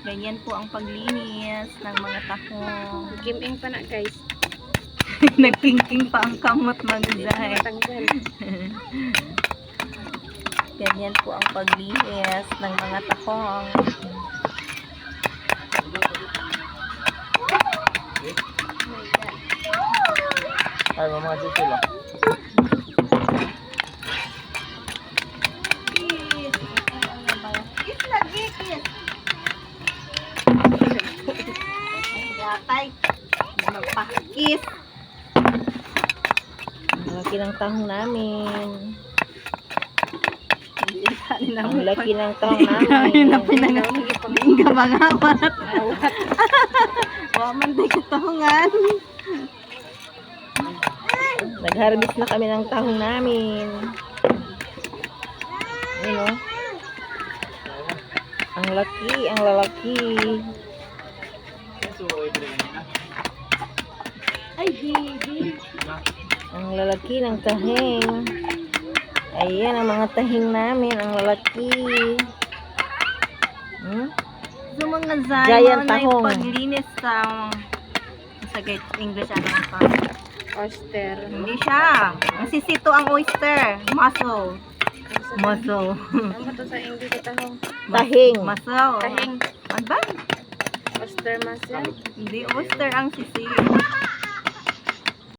Ganyan po ang paglinis ng mga tahong. Giming pa na guys. Nagpingking pa ang kamot magzay. Matanggal. Ganyan po ang paglinis ng mga tahong. Ay, mga sisila. Kiss lagi, kiss. Yatay. Magpakis. Ang laki ng tahong namin. Ang laki ng tahong namin. Ang gamangawat. Waman day katahongan. Nag-harvest na kami ng tahong namin. Ayun, oh. Ang laki, ang lalaki. Ay, baby. Ang lalaki ng tahing. Ayan ang mga tahing namin, ang lalaki. So mga Giant na yung tahong. paglinis sa English ano pa. Oyster. Hindi siya. Ang sisito ang oyster. Mussel. Mussel. Ano to sa English tahong? Tahing. Mussel. Tahing. Ano ba? Oyster mussel. Hindi oyster ang sisi.